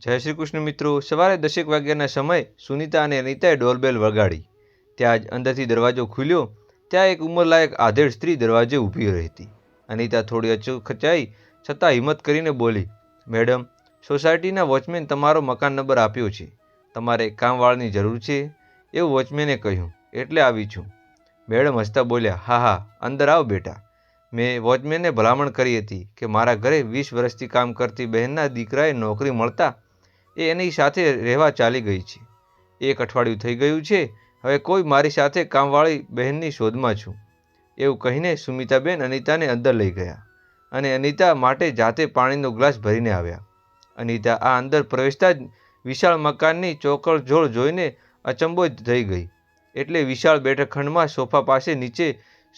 જય શ્રી કૃષ્ણ મિત્રો. સવારે 10 વાગ્યાના સમયે સુનીતા અને અનિતાએ ડોરબેલ વગાડી. ત્યાં જ અંદરથી દરવાજો ખુલ્યો. ત્યાં એક ઉંમરલાયક આધેડ સ્ત્રી દરવાજે ઊભી રહી હતી. અનિતા થોડી અચકચાઈ છતાં હિંમત કરીને બોલી, મેડમ, સોસાયટીના વોચમેન તમારો મકાન નંબર આપ્યો છે. તમારે કામવાળાની જરૂર છે એવું વોચમેને કહ્યું, એટલે આવી છું. મેડમ હસતા બોલ્યા, હા હા, અંદર આવ બેટા. મેં વોચમેનને ભલામણ કરી હતી કે મારા ઘરે 20 વર્ષથી કામ કરતી બહેનના દીકરાએ નોકરી મળતા એ એની સાથે રહેવા ચાલી ગઈ છે. 1 અઠવાડિયું થઈ ગયું છે. હવે કોઈ મારી સાથે કામવાળી બહેનની શોધમાં છું. એવું કહીને સુમિતાબેન અનિતાને અંદર લઈ ગયા અને અનિતા માટે જાતે પાણીનો ગ્લાસ ભરીને આવ્યા. અનિતા આ અંદર પ્રવેશતા જ વિશાળ મકાનની ચોકડ જોઈને અચંબો થઈ ગઈ. એટલે વિશાળ બેઠકખંડમાં સોફા પાસે નીચે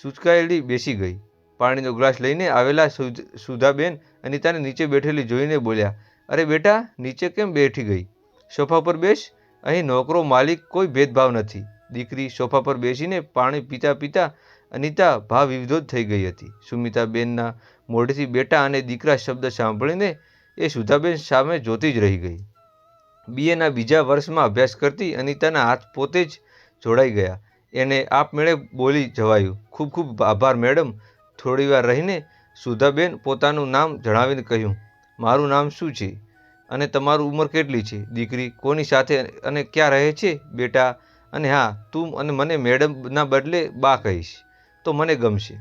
સૂચકાયેલી બેસી ગઈ. પાણીનો ગ્લાસ લઈને આવેલા સુધાબેન અનિતાને નીચે બેઠેલી જોઈને બોલ્યા, અરે બેટા, નીચે કેમ બેઠી ગઈ? સોફા પર બેસ. અહીં નોકરો માલિક કોઈ ભેદભાવ નથી. દીકરી સોફા પર બેસીને પાણી પીતા પીતા અનિતા ભાવ વિભોર થઈ ગઈ હતી. સુમિતાબેનના મોઢેથી બેટા અને દીકરા શબ્દ સાંભળીને એ સુધાબેન સામે જોતી જ રહી ગઈ. બીએના બીજા વર્ષમાં અભ્યાસ કરતી અનિતાના હાથ પોતે જ જોડાઈ ગયા. એને આપમેળે બોલી જવાયું, ખૂબ ખૂબ આભાર મેડમ. થોડીવાર રહીને સુધાબેન પોતાનું નામ જણાવીને કહ્યું, મારું નામ શું છે અને તમારી ઉંમર કેટલી છે? દીકરી, કોની સાથે અને ક્યાં રહે છે બેટા? અને હા, તું અને મને મેડમના બદલે બા કહીશ તો મને ગમશે.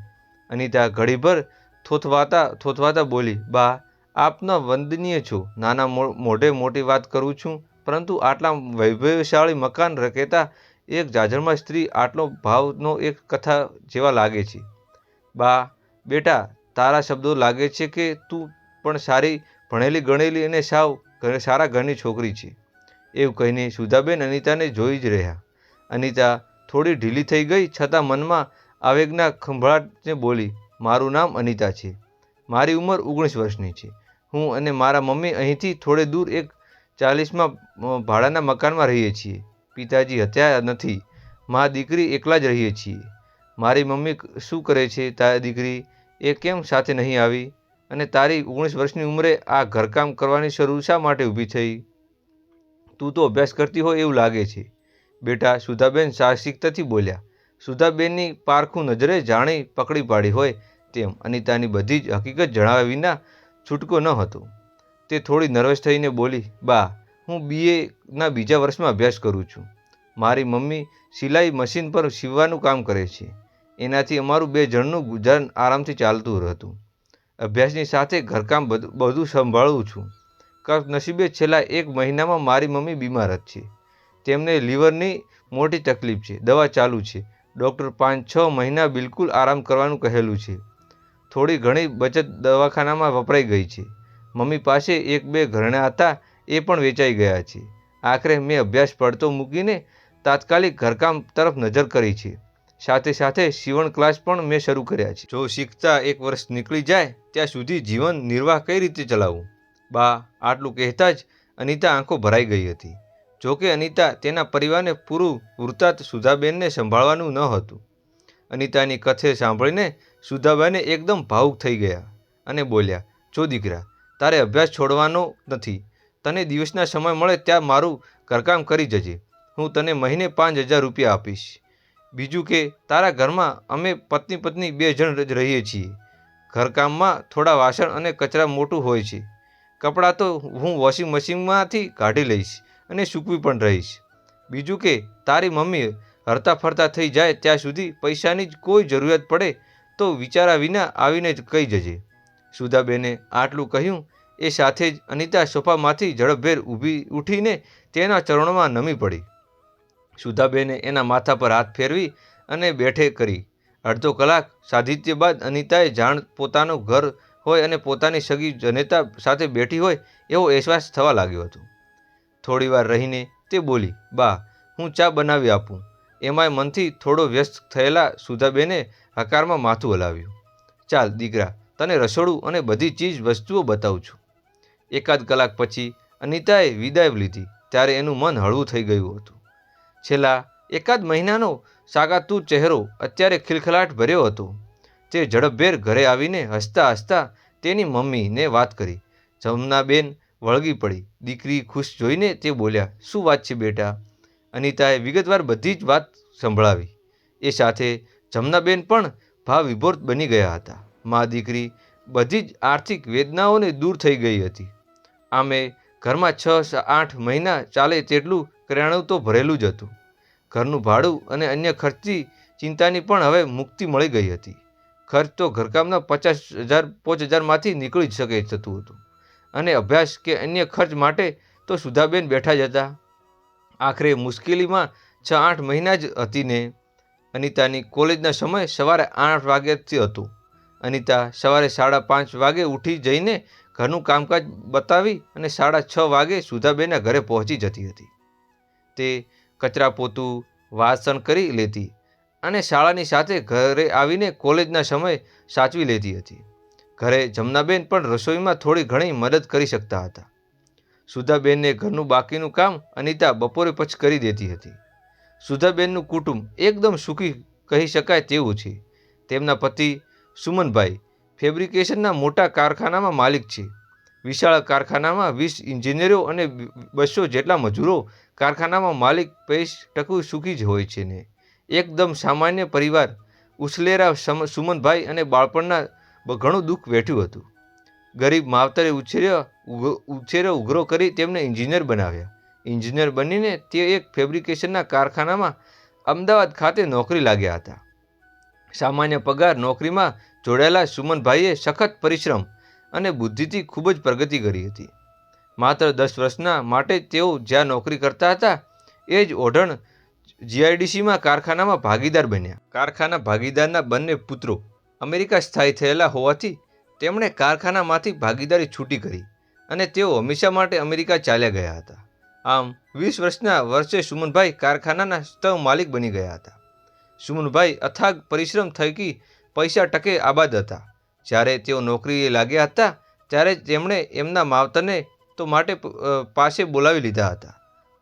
અનિતા ઘડીભર થોથવાતા બોલી, બા, આપના વંદનીય છો. નાના મોઢે મોટી વાત કરું છું, પરંતુ આટલા વૈભવશાળી મકાન કહેતા એક જાજરમાન સ્ત્રી આટલો ભાવનો એક કથા જેવા લાગે છે. બા, બેટા, તારા શબ્દો લાગે છે કે તું પણ સારી ભણેલી ગણેલી અને સાવ સારા ઘરની છોકરી છે. એવું કહીને સુધાબેન અનિતાને જોઈ જ રહ્યા. અનિતા થોડી ઢીલી થઈ ગઈ છતાં મનમાં આવેગના ખંભળાટને બોલી, મારું નામ અનિતા છે. મારી ઉંમર 19 વર્ષની છે. હું અને મારા મમ્મી અહીંથી થોડે દૂર એક 40માં ભાડાના મકાનમાં રહીએ છીએ. પિતાજી હત્યા નથી. માં દીકરી એકલા જ રહીએ છીએ. મારી મમ્મી શું કરે છે તારી દીકરી? એ કેમ સાથે નહીં આવી? અને તારી 19 વર્ષની ઉંમરે આ ઘરકામ કરવાની શરૂ શા માટે ઊભી થઈ? તું તો અભ્યાસ કરતી હોય એવું લાગે છે બેટા, સુધાબેન સાહસિકતાથી બોલ્યા. સુધાબેનની પારખું નજરે જાણી પકડી પાડી હોય તેમ અનિતાની બધી જ હકીકત જણાવ્યા વિના છૂટકો ન હતો. તે થોડી નર્વસ થઈને બોલી, બા, હું બીએના બીજા વર્ષમાં અભ્યાસ કરું છું. મારી મમ્મી સિલાઈ મશીન પર સીવવાનું કામ કરે છે. એનાથી અમારું 2 જણનું ગુજરાન આરામથી ચાલતું હતું. અભ્યાસની સાથે ઘરકામ બધું સંભાળું છું. કમનસીબે છેલ્લા 1 મહિનામાં મારી મમ્મી બીમાર જ છે. તેમને લીવરની મોટી તકલીફ છે. દવા ચાલુ છે. ડૉક્ટર 5-6 મહિના બિલકુલ આરામ કરવાનું કહેલું છે. થોડી ઘણી બચત દવાખાનામાં વપરાઈ ગઈ છે. મમ્મી પાસે 1-2 ઘરેણાં હતા, એ પણ વેચાઈ ગયા છે. આખરે મેં અભ્યાસ પડતો મૂકીને તાત્કાલિક ઘરકામ તરફ નજર કરી છે. સાથે સાથે સીવણ ક્લાસ પણ મેં શરૂ કર્યા છે. જો શીખતા 1 વર્ષ નીકળી જાય ત્યાં સુધી જીવન નિર્વાહ કઈ રીતે ચલાવવું? બા, આટલું કહેતા જ અનિતા આંખો ભરાઈ ગઈ હતી. જોકે અનિતા તેના પરિવારને પૂરું વૃત્તાંત સુધાબેનને સંભાળવાનું ન હતું. અનિતાની કથે સાંભળીને સુધાબેને એકદમ ભાવુક થઈ ગયા અને બોલ્યા, જો દીકરા, તારે અભ્યાસ છોડવાનો નથી. તને દિવસના સમય મળે ત્યાં મારું ઘરકામ કરી જજે. હું તને મહિને 5,000 રૂપિયા આપીશ. બીજું કે તારા ઘરમાં અમે પત્ની 2 જણ જ રહીએ છીએ. ઘરકામમાં થોડા વાસણ અને કચરા મોટું હોય છે. કપડાં તો હું વોશિંગ મશીનમાંથી કાઢી લઈશ અને સૂકવી પણ રહીશ. બીજું કે તારી મમ્મી હરતા ફરતા થઈ જાય ત્યાં સુધી પૈસાની જ કોઈ જરૂરિયાત પડે તો વિચારા વિના આવીને જ કહી જજે. સુધાબેને આટલું કહ્યું એ સાથે જ અનિતા સોફામાંથી ઝડપભેર ઉઠીને તેના ચરણોમાં નમી પડી. સુધાબેને એના માથા પર હાથ ફેરવી અને બેઠે કરી. અડધો કલાક સાધિત્ય બાદ અનિતાએ જાણ પોતાનું ઘર હોય અને પોતાની સગી જનેતા સાથે બેઠી હોય એવો અહેસાસ થવા લાગ્યો હતો. થોડીવાર રહીને તે બોલી, બા, હું ચા બનાવી આપું? એમાંય મનથી થોડો વ્યસ્ત થયેલા સુધાબેને હકારમાં માથું હલાવ્યું. ચાલ દીકરા, તને રસોડું અને બધી ચીજ વસ્તુઓ બતાવું છું. 1 કલાક પછી અનિતાએ વિદાય લીધી ત્યારે એનું મન હળવું થઈ ગયું હતું. છેલ્લા 1 મહિનાનો સાગાતૂર ચહેરો અત્યારે ખિલખલાટ ભર્યો હતો. તે ઝડપભેર ઘરે આવીને હસતા હસતા તેની મમ્મીને વાત કરી. જમનાબેન, વળગી પડી. દીકરી ખુશ જોઈને તે બોલ્યા, શું વાત છે બેટા? અનિતાએ વિગતવાર બધી જ વાત સંભળાવી. એ સાથે જમનાબેન પણ ભાવ વિભોર બની ગયા હતા. મા દીકરી બધી જ આર્થિક વેદનાઓને દૂર થઈ ગઈ હતી. આમે ઘરમાં 6-8 મહિના ચાલે તેટલું કરિયાણું તો ભરેલું જ હતું. ઘરનું ભાડું અને અન્ય ખર્ચની ચિંતાની પણ હવે મુક્તિ મળી ગઈ હતી. ખર્ચ તો ઘરકામના 50,000-5,000માંથી નીકળી શકે થતું હતું અને અભ્યાસ કે અન્ય ખર્ચ માટે તો સુધાબેન બેઠા જ હતા. આખરે મુશ્કેલીમાં 6-8 મહિના જ હતી ને. અનિતાની કોલેજના સમય સવારે 8 વાગ્યાથી હતો. અનિતા સવારે 5:30 વાગે ઉઠી જઈને ઘરનું કામકાજ બતાવી અને 6:30 વાગે સુધાબેનના ઘરે પહોંચી જતી હતી. તે કચરા પોતું વાસણ કરી લેતી અને શાળાની સાથે ઘરે આવીને કોલેજના સમય સાચવી લેતી હતી. ઘરે જમનાબેન પણ રસોઈમાં થોડી ઘણી મદદ કરી શકતા હતા. સુધાબેનને ઘરનું બાકીનું કામ અનિતા બપોરે પછી કરી દેતી હતી. સુધાબેનનું કુટુંબ એકદમ સુખી કહી શકાય તેવું છે. તેમના પતિ સુમનભાઈ ફેબ્રિકેશનના મોટા કારખાનામાં માલિક છે. વિશાળ કારખાનામાં 20 એન્જિનિયરો અને 200 જેટલા મજૂરો. કારખાનામાં માલિક 50% સુખી જ હોય છે ને. એકદમ સામાન્ય પરિવાર. ઉછલેરા સુમનભાઈ અને બાળપણના ઘણું દુઃખ વેઠ્યું હતું. ગરીબ માવતરે ઉછેરો ઉઘરો કરી તેમને એન્જિનિયર બનાવ્યા. એન્જિનિયર બનીને તે એક ફેબ્રિકેશનના કારખાનામાં અમદાવાદ ખાતે નોકરી લાગ્યા હતા. સામાન્ય પગાર નોકરીમાં જોડાયેલા સુમનભાઈએ સખત પરિશ્રમ અને બુદ્ધિથી ખૂબ જ પ્રગતિ કરી હતી. માત્ર 10 વર્ષના માટે તેઓ જ્યાં નોકરી કરતા હતા એ જ ઓઢણ જીઆઈડીસીમાં કારખાનામાં ભાગીદાર બન્યા. કારખાના ભાગીદારના બંને પુત્રો અમેરિકા સ્થાયી થયેલા હોવાથી તેમણે કારખાનામાંથી ભાગીદારી છૂટી કરી અને તેઓ હંમેશા માટે અમેરિકા ચાલ્યા ગયા હતા. આમ 20 વર્ષના વર્ષે સુમનભાઈ કારખાનાના સ્તવ માલિક બની ગયા હતા. સુમનભાઈ અથાગ પરિશ્રમ થકી પૈસા ટકે આબાદ હતા. જ્યારે તેઓ નોકરીએ લાગ્યા હતા ત્યારે તેમણે એમના માવતરને તો માટે પાસે બોલાવી લીધા હતા.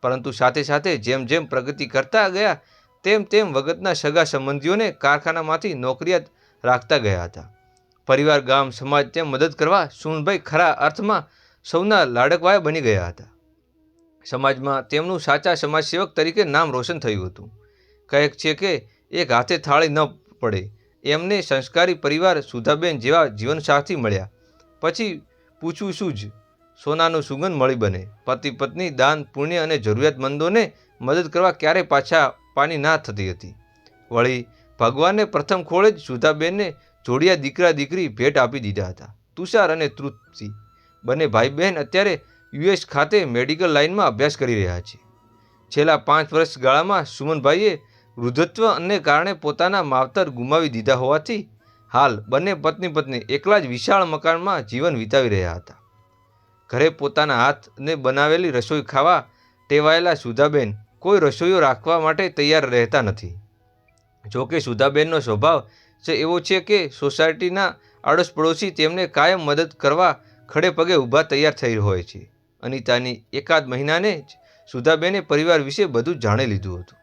પરંતુ સાથે સાથે જેમ જેમ પ્રગતિ કરતા ગયા તેમ તેમ વખતના સગા સંબંધીઓને કારખાનામાંથી નોકરિયાત રાખતા ગયા હતા. પરિવાર, ગામ, સમાજ તેમ મદદ કરવા સુમનભાઈ ખરા અર્થમાં સૌના લાડકવાયા બની ગયા હતા. સમાજમાં તેમનું સાચા સમાજસેવક તરીકે નામ રોશન થયું હતું. કહે છે કે એક હાથે થાળી ન પડે એમને સંસ્કારી પરિવાર સુધાબેન જેવા જીવનસાથી મળ્યા પછી પૂછવું શું જ. સોનાનું સુગંધ મળી બને. પતિ પત્ની દાન પુણ્ય અને જરૂરિયાતમંદોને મદદ કરવા ક્યારે પાની ના થતી હતી. વળી ભગવાને પ્રથમ ખોળે જ સુધાબેનને જોડિયા દીકરા દીકરી ભેટ આપી દીધા હતા. તુષાર અને તૃપ્તિ બંને ભાઈ બહેન અત્યારે યુએસ ખાતે મેડિકલ લાઇનમાં અભ્યાસ કરી રહ્યા છે. છેલ્લા 5 વર્ષ ગાળામાં સુમનભાઈએ વૃદ્ધત્વને કારણે પોતાના માવતર ગુમાવી દીધા હોવાથી હાલ બંને પત્ની એકલા જ વિશાળ મકાનમાં જીવન વિતાવી રહ્યા હતા. ઘરે પોતાના હાથને બનાવેલી રસોઈ ખાવા ટેવાયેલા સુધાબેન કોઈ રસોઈઓ રાખવા માટે તૈયાર રહેતા નથી. જોકે સુધાબેનનો સ્વભાવ એવો છે કે સોસાયટીના આડોશ પડોશી તેમને કાયમ મદદ કરવા ખડે પગે ઊભા તૈયાર થઈ હોય છે. અનિતાની એકાદ મહિનાને જ સુધાબેને પરિવાર વિશે બધું જાણી લીધું હતું.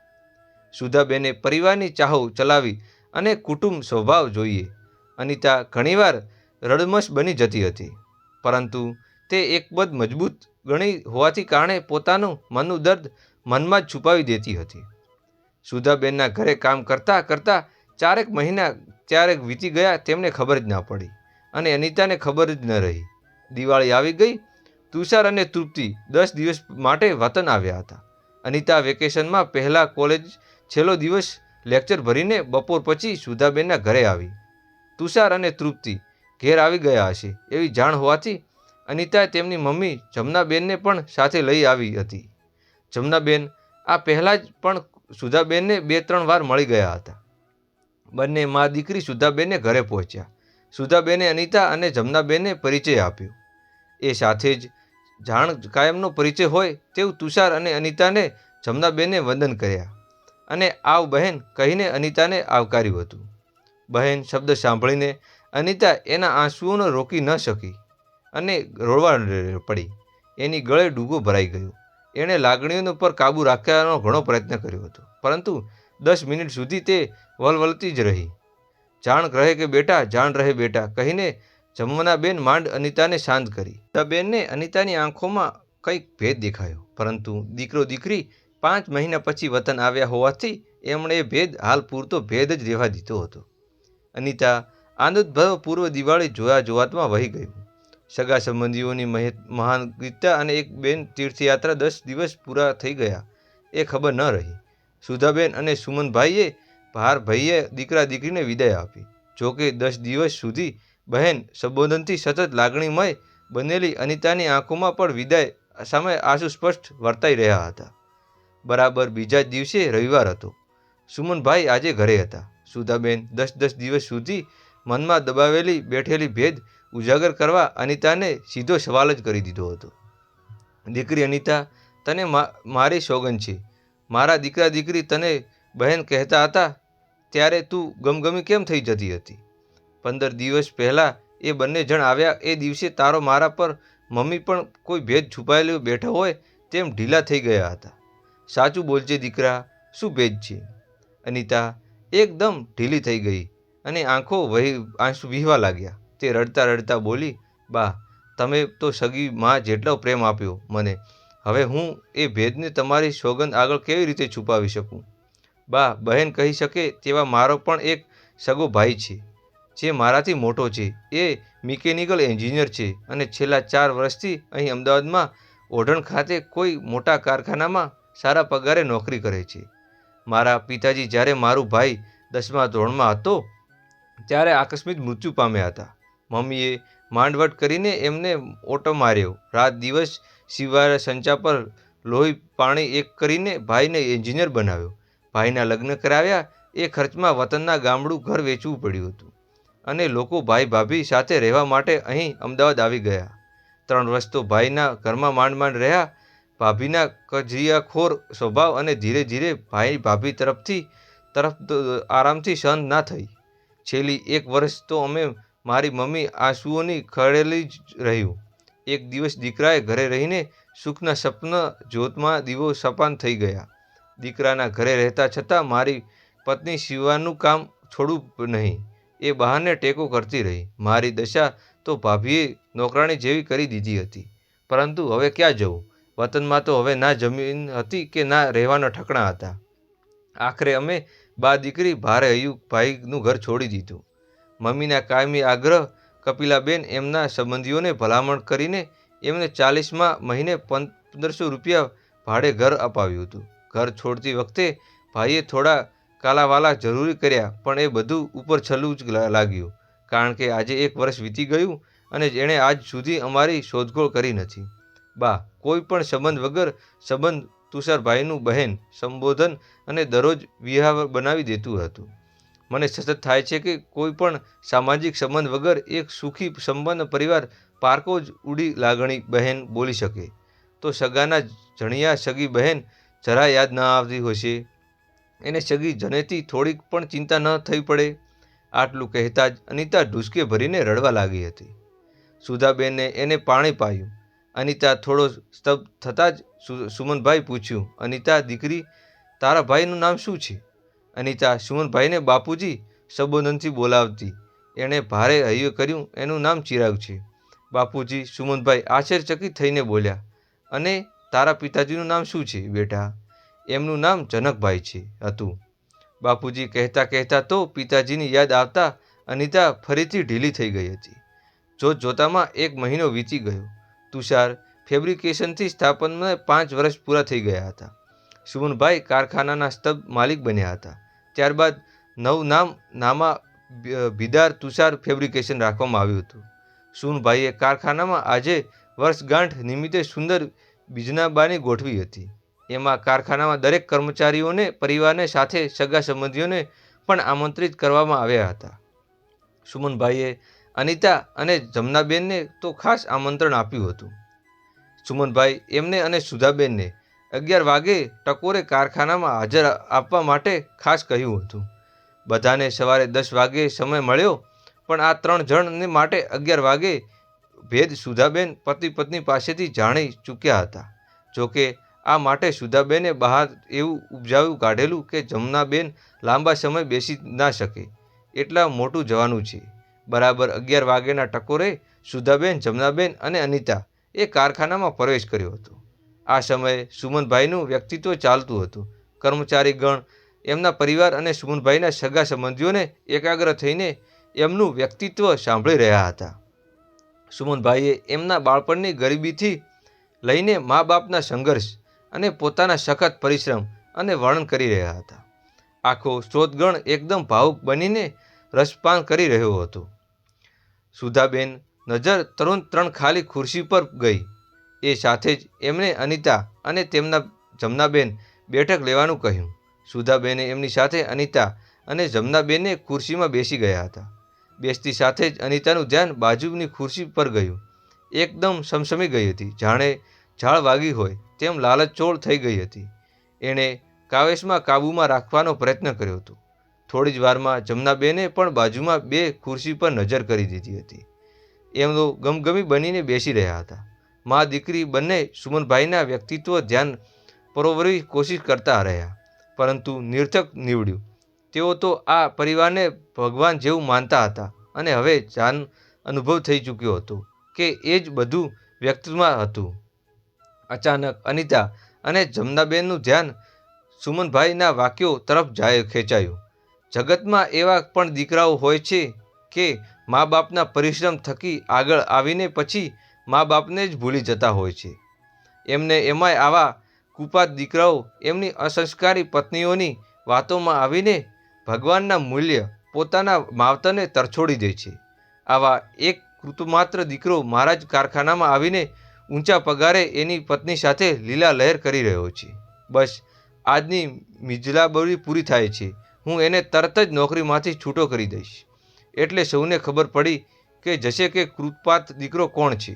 સુધાબેને પરિવારની ચાહો ચલાવી અને કુટુંબ સ્વભાવ જોઈએ. અનિતા ઘણીવાર રડમશ બની જતી હતી, પરંતુ તે એકબદ મજબૂત ગણી હોવાથી કારણે પોતાનું મનનું દર્દ મનમાં જ છુપાવી દેતી હતી. સુધાબેનના ઘરે કામ કરતાં કરતાં 4 મહિના ક્યારેક વીતી ગયા તેમને ખબર જ ના પડી અને અનિતાને ખબર જ ન રહી. દિવાળી આવી ગઈ. તુષાર અને તૃપ્તિ 10 દિવસ માટે વતન આવ્યા હતા. અનિતા વેકેશનમાં પહેલા કોલેજ છેલ્લો દિવસ લેક્ચર ભરીને બપોર પછી સુધાબેનના ઘરે આવી. તુષાર અને તૃપ્તિ ઘેર આવી ગયા હશે એવી જાણ હોવાથી અનિતાએ તેમની મમ્મી જમનાબેનને પણ સાથે લઈ આવી હતી. જમનાબેન આ પહેલાં જ પણ સુધાબેનને 2-3 વાર મળી ગયા હતા. બંને મા દીકરી સુધાબેનને ઘરે પહોંચ્યા. સુધાબેને અનિતા અને જમનાબેનને પરિચય આપ્યો. એ સાથે જ જાણ કાયમનો પરિચય હોય તેવું તુષાર અને અનિતાને જમનાબેને વંદન કર્યા અને આવ બહેન કહીને અનિતાને આવકાર્યું હતું. બહેન શબ્દ સાંભળીને અનિતા એના આંસુઓને રોકી ન શકી અને રોડવા પડી. એની ગળે ડૂગો ભરાઈ ગયો. એણે લાગણીઓ પર કાબૂ રાખવાનો ઘણો પ્રયત્ન કર્યો હતો, પરંતુ 10 મિનિટ સુધી તે વલવલતી જ રહી. જાણ રહે કે બેટા, જાણ રહે બેટા કહીને જમનાબેન માંડ અનિતાને શાંત કરી. સુધાબેનને અનિતાની આંખોમાં કંઈક ભેદ દેખાયો, પરંતુ દીકરો દીકરી 5 મહિના પછી વતન આવ્યા હોવાથી એમણે એ ભેદ હાલ પૂરતો ભેદ જ રહેવા દીધો હતો. અનિતા આનંદભર પૂર્વ દિવાળી જોવાતમાં વહી ગયું. સગા સંબંધીઓની મહાન ગીતા અને એક બેન તીર્થયાત્રા 10 દિવસ પૂરા થઈ ગયા એ ખબર ન રહી. સુધાબેન અને સુમનભાઈએ ભાઈએ દીકરા દીકરીને વિદાય આપી. જોકે 10 દિવસ સુધી બહેન સંબોધનથી સતત લાગણીમય બનેલી અનિતાની આંખોમાં પણ વિદાય સામે આંસુ સ્પષ્ટ વર્તાઈ રહ્યા હતા. બરાબર બીજા જ દિવસે રવિવાર હતો. સુમનભાઈ આજે ઘરે હતા. સુધાબેન 10 દિવસ સુધી મનમાં દબાવેલી બેઠેલી ભેદ ઉજાગર કરવા અનિતાને સીધો સવાલ જ કરી દીધો હતો. દીકરી અનિતા, તને મારી સોગંદ છે. મારા દીકરા દીકરી તને બહેન કહેતા હતા ત્યારે તું ગમગમી કેમ થઈ જતી હતી? 15 દિવસ પહેલાં એ બંને જણ આવ્યા એ દિવસે તારો મારા પર મમ્મી પણ કોઈ ભેદ છુપાયેલો બેઠો હોય તેમ ઢીલા થઈ ગયા હતા. સાચું બોલજે દીકરા, શું ભેદ છે? અનિતા એકદમ ઢીલી થઈ ગઈ અને આંસુ વહેવા લાગ્યા. તે રડતા રડતા બોલી, બા, તમે તો સગી માં જેટલો પ્રેમ આપ્યો મને, હવે હું એ ભેદને તમારી સોગંદ આગળ કેવી રીતે છુપાવી શકું? બા, બહેન કહી શકે તેવા મારો પણ એક સગો ભાઈ છે જે મારાથી મોટો છે. એ મિકેનિકલ એન્જિનિયર છે અને છેલ્લા 4 વર્ષથી અહીં અમદાવાદમાં ઓઢણ ખાતે કોઈ મોટા કારખાનામાં સારા પગારે નોકરી કરે છે. મારા પિતાજી જ્યારે મારું ભાઈ 10મા ધોરણમાં હતો ત્યારે આકસ્મિક મૃત્યુ પામ્યા હતા. મમ્મીએ માંડવટ કરીને એમને ઓટો માર્યો. રાત દિવસ સિવાય સંચા પર લોહી પાણી એક કરીને ભાઈને એન્જિનિયર બનાવ્યો. ભાઈના લગ્ન કરાવ્યા એ ખર્ચમાં વતનના ગામડું ઘર વેચવું પડ્યું હતું અને લોકો ભાઈ ભાભી સાથે રહેવા માટે અહીં અમદાવાદ આવી ગયા. 3 વર્ષ તો ભાઈના ઘરમાં માંડ રહ્યા. ભાભીના કજિયાખોર સ્વભાવ અને ધીરે ધીરે ભાઈ ભાભી તરફ આરામથી સહન ના થઈ. છેલ્લી 1 વર્ષ તો અમે મારી મમ્મી આંસુઓની ખડેલી જ રહ્યું. એક દિવસ દીકરાએ ઘરે રહીને સુખના સપના જ્યોતમાં દીવો સપાન થઈ ગયા. દીકરાના ઘરે રહેતા છતાં મારી પત્ની સીવવાનું કામ છોડવું નહીં એ બહાને ટેકો કરતી રહી. મારી દશા તો ભાભીએ નોકરાણી જેવી કરી દીધી હતી. પરંતુ હવે ક્યાં જવું? વતનમાં તો હવે ના જમીન હતી કે ના રહેવાના ઠકણા હતા. આખરે અમે બા દીકરી ભારે હૈયું ભાઈનું ઘર છોડી દીધું. મમ્મીના કાયમી આગ્રહ કપિલાબેન એમના સંબંધીઓને ભલામણ કરીને એમને 40મા મહિને 1500 રૂપિયા ભાડે ઘર અપાવ્યું હતું. ઘર છોડતી વખતે ભાઈએ થોડા કાલાવાલા જરૂરી કર્યા, પણ એ બધું ઉપર છલ્લું જ લાગ્યું, કારણ કે આજે 1 વર્ષ વીતી ગયું અને એણે આજ સુધી અમારી શોધખોળ કરી નથી. બા, કોઈ પણ સંબંધ વગર સંબંધ તુષારભાઈનું બહેન સંબોધન અને દરરોજ વિવાહ બનાવી દેતું હતું. મને સતત થાય છે કે કોઈ પણ સામાજિક સંબંધ વગર એક સુખી સંપન્ન પરિવાર પારકો જ ઉડી લાગણી બહેન બોલી શકે તો સગાના જણિયા સગી બહેન જરા યાદ ન આવતી હશે. એને સગી જનેતી થોડીક પણ ચિંતા ન થઈ પડે? આટલું કહેતા જ અનિતા ઢૂસકે ભરીને રડવા લાગી હતી. સુધાબેને એને પાણી પાયું. અનિતા થોડો સ્તબ્ધ થતાં જ સુમનભાઈ પૂછ્યું, અનિતા દીકરી, તારા ભાઈનું નામ શું છે? અનિતા સુમનભાઈને બાપુજી સંબોધનથી બોલાવતી. એણે ભારે હૈયું કર્યું, એનું નામ ચિરાગ છે. બાપુજી. સુમનભાઈ આશ્ચર્યચકિત થઈને બોલ્યા, અને તારા પિતાજીનું નામ શું છે બેટા? એમનું નામ જનકભાઈ છે હતું. બાપુજી કહેતા કહેતા તો પિતાજીની યાદ આવતા અનિતા ફરીથી ઢીલી થઈ ગઈ હતી. જોતજોતામાં 1 મહિનો વીતી ગયો. તુષાર ફેબ્રિકેશનથી સ્થાપનને 5 વર્ષ પૂરા થઈ ગયા હતા. સુમનભાઈ કારખાનાના સ્તંભ માલિક બન્યા હતા. ત્યારબાદ નામા ભીદાર તુષાર ફેબ્રિકેશન રાખવામાં આવ્યું હતું. સુમનભાઈએ કારખાનામાં આજે વર્ષગાંઠ નિમિત્તે સુંદર બીજનાબાની ગોઠવી હતી. એમાં કારખાનામાં દરેક કર્મચારીઓને પરિવારને સાથે સગા સંબંધીઓને પણ આમંત્રિત કરવામાં આવ્યા હતા. સુમનભાઈએ અનિતા અને જમનાબેનને તો ખાસ આમંત્રણ આપ્યું હતું. સુમનભાઈ એમને અને સુધાબેનને 11 વાગે ટકોરે કારખાનામાં હાજર આપવા માટે ખાસ કહ્યું હતું. બધાને સવારે 10 વાગે સમય મળ્યો, પણ આ 3 જણને માટે 11 વાગે ભેદ સુધાબેન પતિ પત્ની પાસેથી જાણી ચૂક્યા હતા. જોકે આ માટે સુધાબેને બહાર એવું ઉપજાવી કાઢેલું કે જમનાબેન લાંબા સમય બેસી ના શકે, એટલા મોટું જવાનું છે. બરાબર 11 વાગ્યાના ટકોરે સુધાબેન, જમનાબેન અને અનિતા એ કારખાનામાં પ્રવેશ કર્યો હતો. આ સમયે સુમનભાઈનું વ્યક્તિત્વ ચાલતું હતું. કર્મચારીગણ, એમના પરિવાર અને સુમનભાઈના સગા સંબંધીઓને એકાગ્ર થઈને એમનું વ્યક્તિત્વ સાંભળી રહ્યા હતા. સુમનભાઈએ એમના બાળપણની ગરીબીથી લઈને મા બાપના સંઘર્ષ અને પોતાના સખત પરિશ્રમ અને વર્ણન કરી રહ્યા હતા. આખો શ્રોતગણ એકદમ ભાવુક બનીને રસપાન કરી રહ્યો હતો. સુધાબેન નજર તરત 3 ખાલી ખુરશી પર ગઈ. એ સાથે જ એમણે અનિતા અને તેમના જમનાબેન બેઠક લેવાનું કહ્યું. સુધાબેને એમની સાથે અનિતા અને જમનાબેનને ખુરશીમાં બેસી ગયા હતા. બેસતી સાથે જ અનિતાનું ધ્યાન બાજુની ખુરશી પર ગયું. એકદમ સમસમી ગઈ હતી, જાણે ઝાળ વાગી હોય તેમ લાલચોળ થઈ ગઈ હતી. એણે કાવેશમાં કાબૂમાં રાખવાનો પ્રયત્ન કર્યો હતો. થોડી જ વારમાં જમનાબેને પણ બાજુમાં 2 ખુરશી પર નજર કરી દીધી હતી. એમનો ગમગમી બનીને બેસી રહ્યા હતા. મા દીકરી બંને સુમનભાઈના વ્યક્તિત્વ ધ્યાન પરોવરી કોશિશ કરતા રહ્યા, પરંતુ નિર્થક નીવડ્યું. તેઓ તો આ પરિવારને ભગવાન જેવું માનતા હતા અને હવે જાન અનુભવ થઈ ચૂક્યો હતો કે એ જ બધું વ્યક્તિત્વમાં હતું. અચાનક અનિતા અને જમનાબેનનું ધ્યાન સુમનભાઈના વાક્યો તરફ ખેંચાયું. જગતમાં એવા પણ દીકરાઓ હોય છે કે મા બાપના પરિશ્રમ થકી આગળ આવીને પછી મા બાપને જ ભૂલી જતા હોય છે. એમાંય આવા કુપાત દીકરાઓ એમની અસંસ્કારી પત્નીઓની વાતોમાં આવીને ભગવાનના મૂલ્ય પોતાના માવતરને તરછોડી દે છે. આવા એક કૃતમાત્ર દીકરો મારા જ કારખાનામાં આવીને ઊંચા પગારે એની પત્ની સાથે લીલા લહેર કરી રહ્યો છે. બસ આજની મિજલાબરી પૂરી થાય છે, હું એને તરત જ નોકરીમાંથી છૂટો કરી દઈશ. એટલે સૌને ખબર પડી કે જશે કે કૃતપાત દીકરો કોણ છે.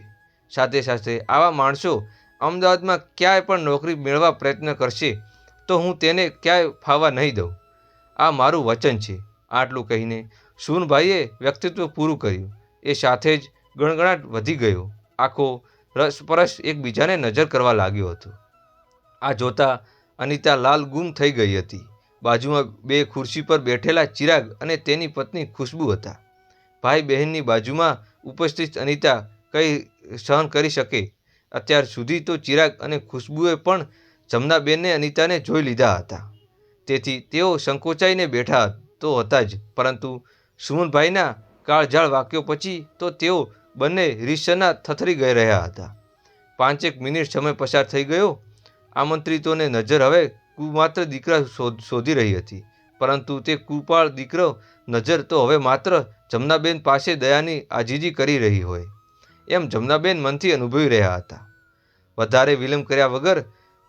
સાથે સાથે આવા માણસો અમદાવાદમાં ક્યાંય પણ નોકરી મેળવવા પ્રયત્ન કરશે તો હું તેને ક્યાંય ફાવવા નહીં દઉં. આ મારું વચન છે. આટલું કહીને સુમનભાઈએ વ્યક્તિત્વ પૂરું કર્યું. એ સાથે જ ગણગણાટ વધી ગયો. આખો રસપરસ એકબીજાને નજર કરવા લાગ્યો હતો. આ જોતા અનિતા લાલ ગુમ થઈ ગઈ હતી. બાજુમાં 2 ખુરશી પર બેઠેલા ચિરાગ અને તેની પત્ની ખુશ્બુ હતા. ભાઈ બહેનની બાજુમાં ઉપસ્થિત અનિતા કંઈ સહન કરી શકે. અત્યાર સુધી તો ચિરાગ અને ખુશ્બુએ પણ જમનાબેનને અનિતાને જોઈ લીધા હતા, તેથી તેઓ સંકોચાઈને બેઠા તો હતા જ, પરંતુ સુમનભાઈના કાળઝાળ વાક્યો પછી તો તેઓ બંને રીતસરના થથરી ગઈ રહ્યા હતા. 5 મિનિટ સમય પસાર થઈ ગયો. આમંત્રિતોને નજર હવે કુમાત્ર દીકરા શોધી રહી હતી, પરંતુ તે કૃપાળ દીકરો નજર તો હવે માત્ર જમનાબેન પાસે દયાની આજીજી કરી રહી હોય એમ જમનાબેન મનથી અનુભવી રહ્યા હતા. વધારે વિલંબ કર્યા વગર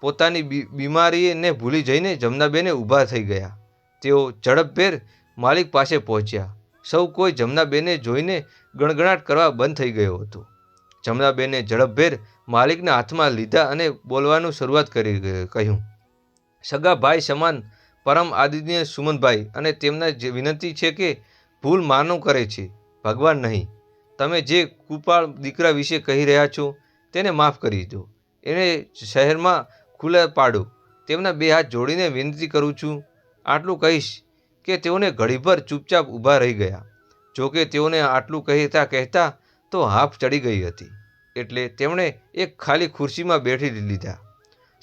પોતાની બીમારીને ભૂલી જઈને જમનાબેને ઊભા થઈ ગયા. તેઓ ઝડપભેર માલિક પાસે પહોંચ્યા. સૌ કોઈ જમનાબેને જોઈને ગણગણાટ કરવા બંધ થઈ ગયો હતો. જમનાબેને ઝડપભેર માલિકના હાથમાં લીધા અને બોલવાનું શરૂઆત કરી કહ્યું, સગા ભાઈ સમાન પરમ આદિત્ય સુમનભાઈ, અને તેમના વિનંતી છે કે ભૂલ માનવ કરે છે, ભગવાન નહીં. તમે જે કૃપાળ દીકરા વિશે કહી રહ્યા છો તેને માફ કરી દો. એને શહેરમાં ખુલ્લા પાડો. તેમના 2 હાથ જોડીને વિનંતી કરું છું. આટલું કહીશ કે તેઓને ઘડીભર ચૂપચાપ ઊભા રહી ગયા. જોકે તેઓને આટલું કહેતા તો હાફ ચડી ગઈ હતી, એટલે તેમણે એક ખાલી ખુરશીમાં બેઠી લીધા.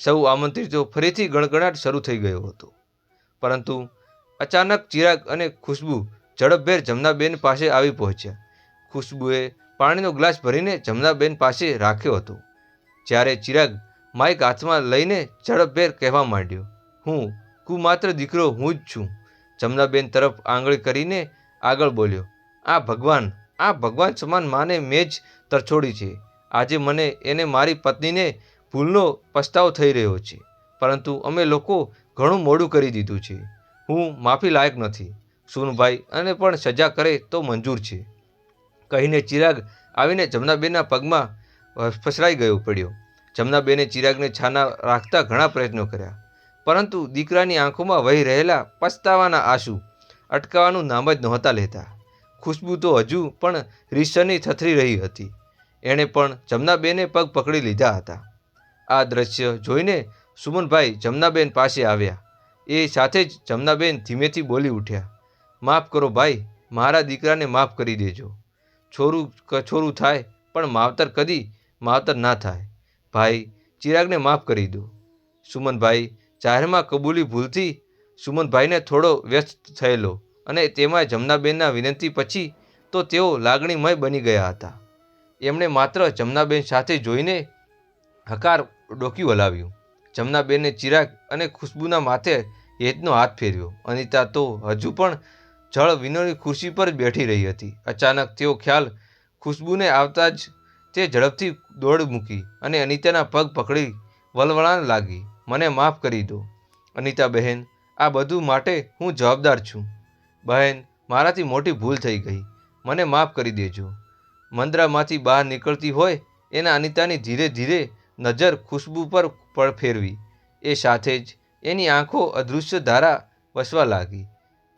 સૌ આમંત્રિતો ફરીથી ગણગણાટ શરૂ થઈ ગયો હતો. પરંતુ અચાનક ચિરાગ અને ખુશ્બુ ઝડપભેર જમનાબેન પાસે આવી પહોંચ્યા. ખુશ્બુએ પાણીનો ગ્લાસ ભરીને જમનાબેન પાસે રાખ્યો હતો, જ્યારે ચિરાગ માઇક હાથમાં લઈને ઝડપભેર કહેવા માંડ્યો, હું કુમાત્ર દીકરો હું જ છું. જમનાબેન તરફ આંગળી કરીને આગળ બોલ્યો, આ ભગવાન સમાન માને મેં જ તરછોડી છે. આજે મને એને મારી પત્નીને ભૂલનો પસ્તાવો થઈ રહ્યો છે, પરંતુ અમે લોકો ઘણું મોડું કરી દીધું છે. હું માફી લાયક નથી. સુમનભાઈ અને પણ સજા કરે તો મંજૂર છે. કહીને ચિરાગ આવીને જમનાબેનના પગમાં ફસરાઈ પડ્યો. જમનાબેને ચિરાગને છાના રાખતા ઘણા પ્રયત્નો કર્યા, પરંતુ દીકરાની આંખોમાં વહી રહેલા પસ્તાવાના આંસુ અટકાવવાનું નામ જ નહોતા લેતા. ખુશ્બુ તો હજુ પણ રીતસરની થથરી રહી હતી. એણે પણ જમનાબેને પગ પકડી લીધા હતા. આ દ્રશ્ય જોઈને સુમનભાઈ જમનાબેન પાસે આવ્યા. એ સાથે જ જમનાબેન ધીમેથી બોલી ઉઠ્યા, માફ કરો ભાઈ, મારા દીકરાને માફ કરી દેજો. છોરું થાય પણ માવતર કદી માવતર ના થાય. ભાઈ, ચિરાગને માફ કરી દો. સુમનભાઈ જાહેરમાં કબૂલી ભૂલથી સુમનભાઈને થોડો વ્યસ્ત થયેલો અને તેમાં જમનાબેનના વિનંતી પછી તો તેઓ લાગણીમય બની ગયા હતા. એમણે માત્ર જમનાબેન સાથે જોઈને હકાર ડોક્યું હલાવ્યું. જમનાબેને ચિરાગ અને ખુશ્બુના માથે હેતનો હાથ ફેરવ્યો. અનિતા તો હજુ પણ જળ વિનોની ખુરશી પર જ બેઠી રહી હતી. અચાનક તેઓ ખ્યાલ ખુશ્બુને આવતા જ તે ઝડપથી દોડ મૂકી અને અનિતાના પગ પકડી વલવળાને લાગી. મને માફ કરી દો અનિતા બહેન, આ બધું માટે હું જવાબદાર છું. બહેન, મારાથી મોટી ભૂલ થઈ ગઈ, મને માફ કરી દેજો. મંદરામાંથી બહાર નીકળતી હોય એના અનિતાની ધીરે ધીરે નજર ખુશ્બુ પર ફેરવી. એ સાથે જ એની આંખો અદૃશ્ય ધારા વસવા લાગી.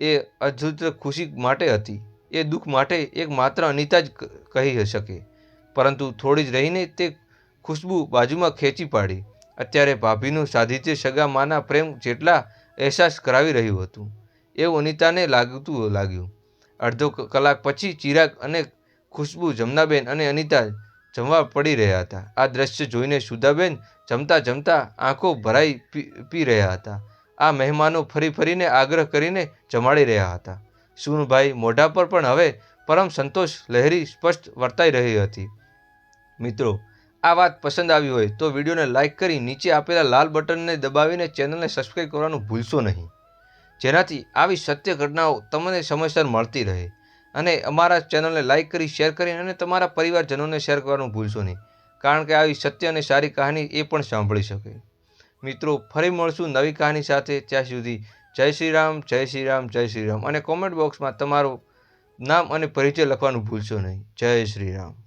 એ અદ્ભુત ખુશી માટે હતી. એ દુઃખ માટે એકમાત્ર અનિતા જ કહી શકે. પરંતુ થોડી જ રહીને તે ખુશ્બુ બાજુમાં ખેંચી પાડી. અત્યારે ભાભીનું સાધિત્ય સગા માના પ્રેમ જેટલા અહેસાસ કરાવી રહ્યું હતું એવું અનિતાને લાગ્યું. અડધો કલાક પછી ચિરાગ અને ખુશ્બુ, જમનાબેન અને અનિતા જમવા પડી રહ્યા હતા. આ દ્રશ્ય જોઈને સુધાબેન જમતા જમતા આંખો ભરાઈ પી રહ્યા હતા. આ મહેમાનો ફરીને આગ્રહ કરીને જમાડી રહ્યા હતા. સુનભાઈ મોઢા પર પણ હવે પરમ સંતોષ લહેરી સ્પષ્ટ વર્તાઈ રહી હતી. મિત્રો, આ વાત પસંદ આવી હોય તો વિડીયોને લાઇક કરી નીચે આપેલા લાલ બટનને દબાવીને ચેનલને સબસ્ક્રાઈબ કરવાનું ભૂલશો નહીં, જેનાથી આવી સત્ય ઘટનાઓ તમને સમયસર મળતી રહે. અને અમારા ચેનલને લાઇક કરી, શેર કરી અને તમારા પરિવારજનોને શેર કરવાનું ભૂલશો નહીં, કારણ કે આવી સત્ય અને સારી કહાની એ પણ સાંભળી શકે. મિત્રો, ફરી મળશું નવી કહાની સાથે. ત્યાં સુધી જય શ્રી રામ, જય શ્રી રામ, જય શ્રી રામ. અને કોમેન્ટ બોક્સમાં તમારું નામ અને પરિચય લખવાનું ભૂલશો નહીં. જય શ્રી રામ.